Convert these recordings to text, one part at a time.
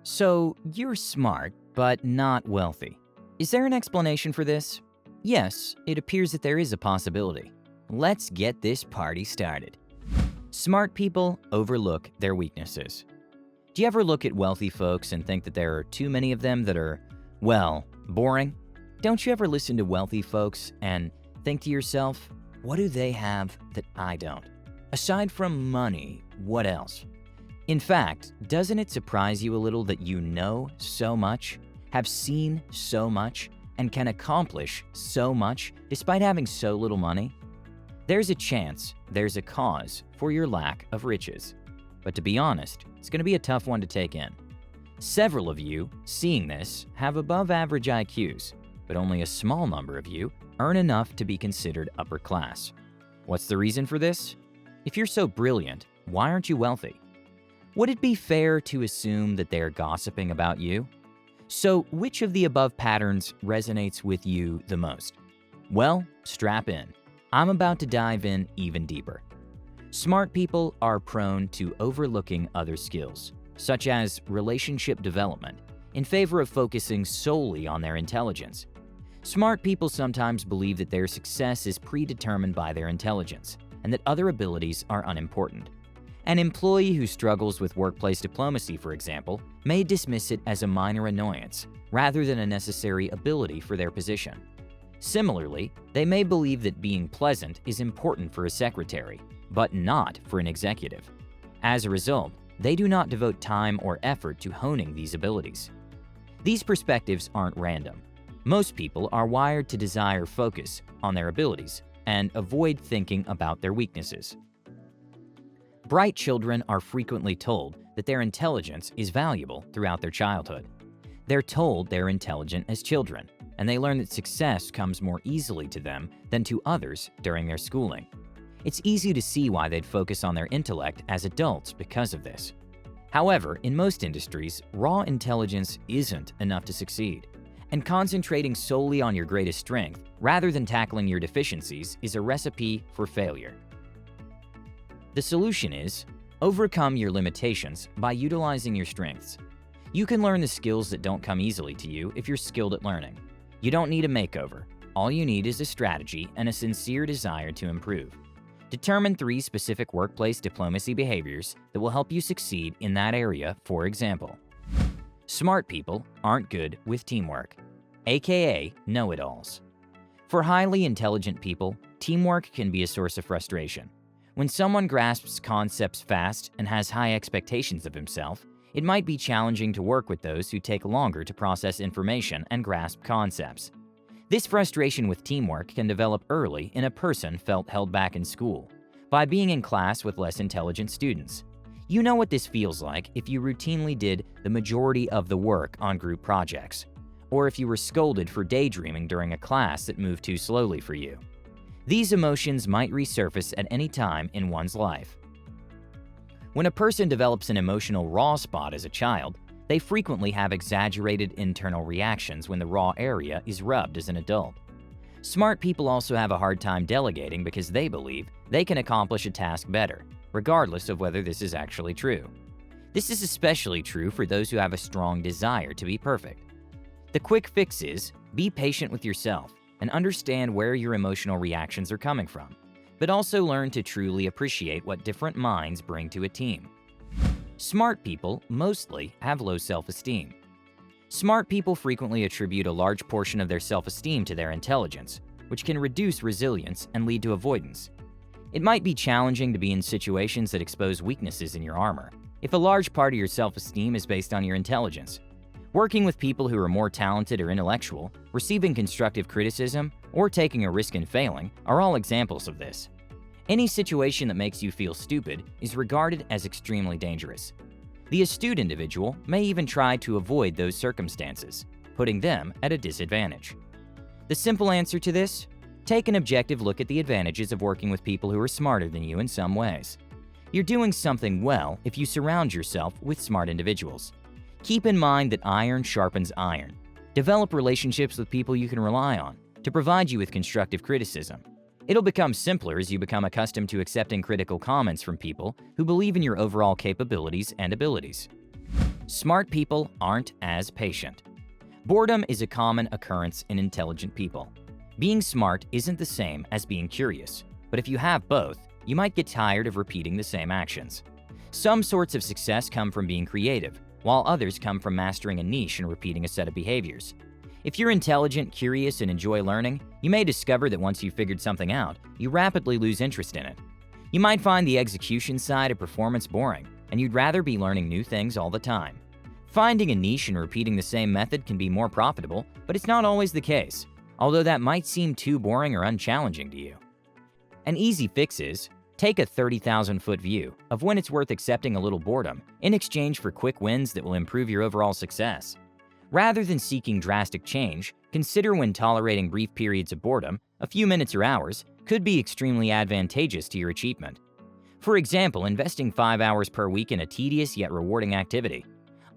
So, you're smart, but not wealthy. Is there an explanation for this? Yes, it appears that there is a possibility. Let's get this party started. Smart people overlook their weaknesses. Do you ever look at wealthy folks and think that there are too many of them that are, well, boring? Don't you ever listen to wealthy folks and think to yourself, what do they have that I don't? Aside from money, what else? In fact, doesn't it surprise you a little that you know so much, have seen so much, and can accomplish so much despite having so little money? There's a chance, there's a cause for your lack of riches. But to be honest, it's going to be a tough one to take in. Several of you, seeing this, have above average IQs, but only a small number of you earn enough to be considered upper class. What's the reason for this? If you're so brilliant, why aren't you wealthy? Would it be fair to assume that they're gossiping about you? So, which of the above patterns resonates with you the most? Well, strap in. I'm about to dive in even deeper. Smart people are prone to overlooking other skills, such as relationship development, in favor of focusing solely on their intelligence. Smart people sometimes believe that their success is predetermined by their intelligence, and that other abilities are unimportant. An employee who struggles with workplace diplomacy, for example, may dismiss it as a minor annoyance rather than a necessary ability for their position. Similarly, they may believe that being pleasant is important for a secretary, but not for an executive. As a result, they do not devote time or effort to honing these abilities. These perspectives aren't random. Most people are wired to desire focus on their abilities and avoid thinking about their weaknesses. Bright children are frequently told that their intelligence is valuable throughout their childhood. They're told they're intelligent as children, and they learn that success comes more easily to them than to others during their schooling. It's easy to see why they'd focus on their intellect as adults because of this. However, in most industries, raw intelligence isn't enough to succeed, and concentrating solely on your greatest strength rather than tackling your deficiencies is a recipe for failure. The solution is, overcome your limitations by utilizing your strengths. You can learn the skills that don't come easily to you if you're skilled at learning. You don't need a makeover. All you need is a strategy and a sincere desire to improve. Determine 3 specific workplace diplomacy behaviors that will help you succeed in that area. For example, smart people aren't good with teamwork, aka know-it-alls. For highly intelligent people, teamwork can be a source of frustration. When someone grasps concepts fast and has high expectations of himself, it might be challenging to work with those who take longer to process information and grasp concepts. This frustration with teamwork can develop early in a person felt held back in school, by being in class with less intelligent students. You know what this feels like if you routinely did the majority of the work on group projects, or if you were scolded for daydreaming during a class that moved too slowly for you. These emotions might resurface at any time in one's life. When a person develops an emotional raw spot as a child, they frequently have exaggerated internal reactions when the raw area is rubbed as an adult. Smart people also have a hard time delegating because they believe they can accomplish a task better, regardless of whether this is actually true. This is especially true for those who have a strong desire to be perfect. The quick fix is, be patient with yourself and understand where your emotional reactions are coming from, but also learn to truly appreciate what different minds bring to a team. Smart people mostly have low self-esteem. Smart people frequently attribute a large portion of their self-esteem to their intelligence, which can reduce resilience and lead to avoidance. It might be challenging to be in situations that expose weaknesses in your armor, if a large part of your self-esteem is based on your intelligence. Working with people who are more talented or intellectual, receiving constructive criticism, or taking a risk in failing are all examples of this. Any situation that makes you feel stupid is regarded as extremely dangerous. The astute individual may even try to avoid those circumstances, putting them at a disadvantage. The simple answer to this? Take an objective look at the advantages of working with people who are smarter than you in some ways. You're doing something well if you surround yourself with smart individuals. Keep in mind that iron sharpens iron. Develop relationships with people you can rely on to provide you with constructive criticism. It'll become simpler as you become accustomed to accepting critical comments from people who believe in your overall capabilities and abilities. Smart people aren't as patient. Boredom is a common occurrence in intelligent people. Being smart isn't the same as being curious, but if you have both, you might get tired of repeating the same actions. Some sorts of success come from being creative, while others come from mastering a niche and repeating a set of behaviors. If you're intelligent, curious, and enjoy learning, you may discover that once you've figured something out, you rapidly lose interest in it. You might find the execution side of performance boring, and you'd rather be learning new things all the time. Finding a niche and repeating the same method can be more profitable, but it's not always the case, although that might seem too boring or unchallenging to you. An easy fix is, take a 30,000-foot view of when it's worth accepting a little boredom in exchange for quick wins that will improve your overall success. Rather than seeking drastic change, consider when tolerating brief periods of boredom, a few minutes or hours, could be extremely advantageous to your achievement. For example, investing 5 hours per week in a tedious yet rewarding activity.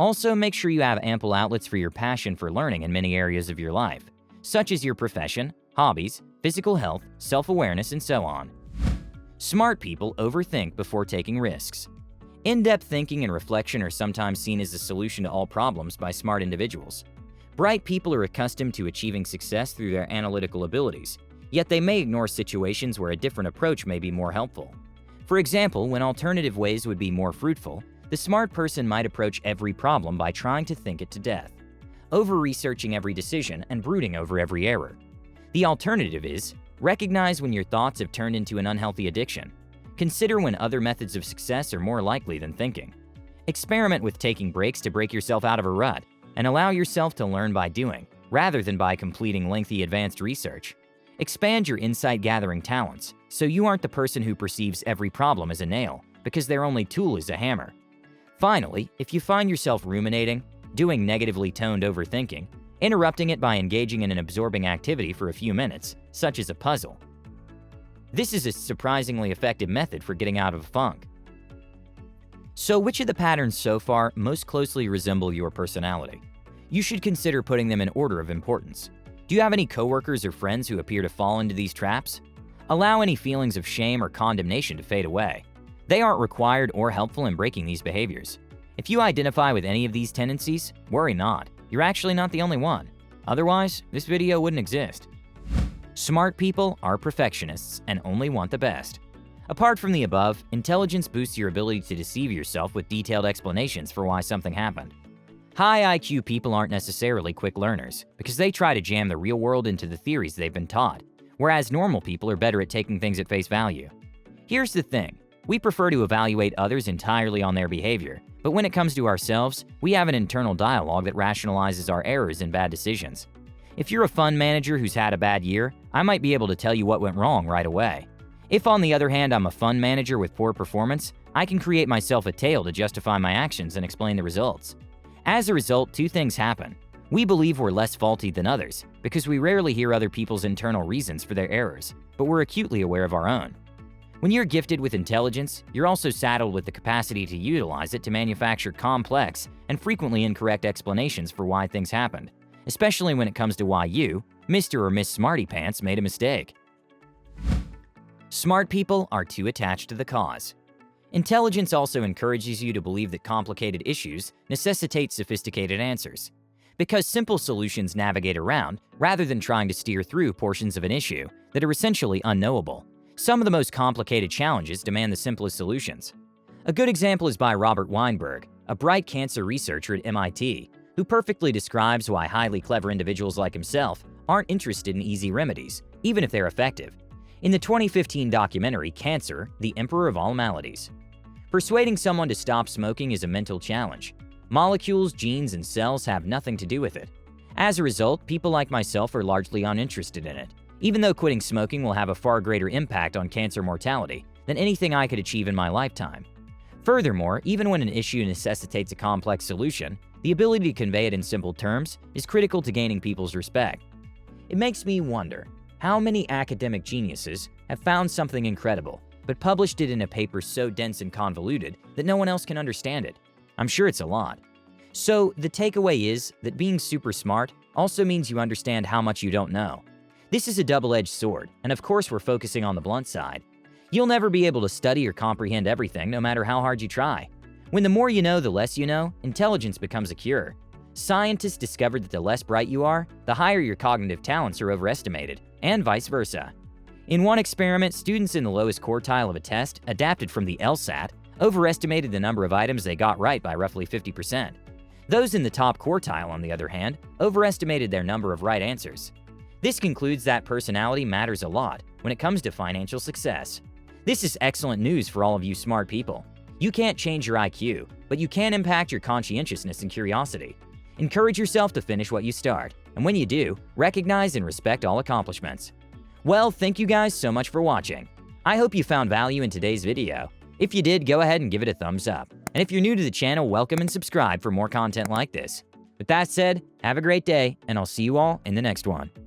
Also, make sure you have ample outlets for your passion for learning in many areas of your life, such as your profession, hobbies, physical health, self-awareness, and so on. Smart people overthink before taking risks. In-depth thinking and reflection are sometimes seen as the solution to all problems by smart individuals. Bright people are accustomed to achieving success through their analytical abilities, yet they may ignore situations where a different approach may be more helpful. For example, when alternative ways would be more fruitful, the smart person might approach every problem by trying to think it to death, over-researching every decision and brooding over every error. The alternative is, recognize when your thoughts have turned into an unhealthy addiction. Consider when other methods of success are more likely than thinking. Experiment with taking breaks to break yourself out of a rut, and allow yourself to learn by doing, rather than by completing lengthy advanced research. Expand your insight-gathering talents, so you aren't the person who perceives every problem as a nail, because their only tool is a hammer. Finally, if you find yourself ruminating, doing negatively toned overthinking, interrupting it by engaging in an absorbing activity for a few minutes, such as a puzzle. This is a surprisingly effective method for getting out of a funk. So which of the patterns so far most closely resemble your personality? You should consider putting them in order of importance. Do you have any coworkers or friends who appear to fall into these traps? Allow any feelings of shame or condemnation to fade away. They aren't required or helpful in breaking these behaviors. If you identify with any of these tendencies, worry not. You're actually not the only one. Otherwise, this video wouldn't exist. Smart people are perfectionists and only want the best. Apart from the above, intelligence boosts your ability to deceive yourself with detailed explanations for why something happened. High IQ people aren't necessarily quick learners, because they try to jam the real world into the theories they've been taught, whereas normal people are better at taking things at face value. Here's the thing, we prefer to evaluate others entirely on their behavior, but when it comes to ourselves, we have an internal dialogue that rationalizes our errors and bad decisions. If you're a fund manager who's had a bad year, I might be able to tell you what went wrong right away. If on the other hand I'm a fund manager with poor performance, I can create myself a tale to justify my actions and explain the results. As a result, two things happen. We believe we're less faulty than others because we rarely hear other people's internal reasons for their errors, but we're acutely aware of our own. When you're gifted with intelligence, you're also saddled with the capacity to utilize it to manufacture complex and frequently incorrect explanations for why things happened, especially when it comes to why you, Mr. or Miss Smarty Pants, made a mistake. Smart people are too attached to the cause. Intelligence also encourages you to believe that complicated issues necessitate sophisticated answers. Because simple solutions navigate around, rather than trying to steer through portions of an issue that are essentially unknowable, some of the most complicated challenges demand the simplest solutions. A good example is by Robert Weinberg, a bright cancer researcher at MIT, who perfectly describes why highly clever individuals like himself aren't interested in easy remedies, even if they're effective, in the 2015 documentary Cancer, the Emperor of All Maladies. Persuading someone to stop smoking is a mental challenge. Molecules, genes, and cells have nothing to do with it. As a result, people like myself are largely uninterested in it, even though quitting smoking will have a far greater impact on cancer mortality than anything I could achieve in my lifetime. Furthermore, even when an issue necessitates a complex solution, the ability to convey it in simple terms is critical to gaining people's respect. It makes me wonder, how many academic geniuses have found something incredible, but published it in a paper so dense and convoluted that no one else can understand it? I'm sure it's a lot. So the takeaway is that being super smart also means you understand how much you don't know. This is a double-edged sword, and of course we're focusing on the blunt side. You'll never be able to study or comprehend everything no matter how hard you try. When the more you know, the less you know, intelligence becomes a cure. Scientists discovered that the less bright you are, the higher your cognitive talents are overestimated, and vice versa. In one experiment, students in the lowest quartile of a test, adapted from the LSAT, overestimated the number of items they got right by roughly 50%. Those in the top quartile, on the other hand, overestimated their number of right answers. This concludes that personality matters a lot when it comes to financial success. This is excellent news for all of you smart people. You can't change your IQ, but you can impact your conscientiousness and curiosity. Encourage yourself to finish what you start, and when you do, recognize and respect all accomplishments. Well, thank you guys so much for watching. I hope you found value in today's video. If you did, go ahead and give it a thumbs up. And if you're new to the channel, welcome and subscribe for more content like this. With that said, have a great day, and I'll see you all in the next one.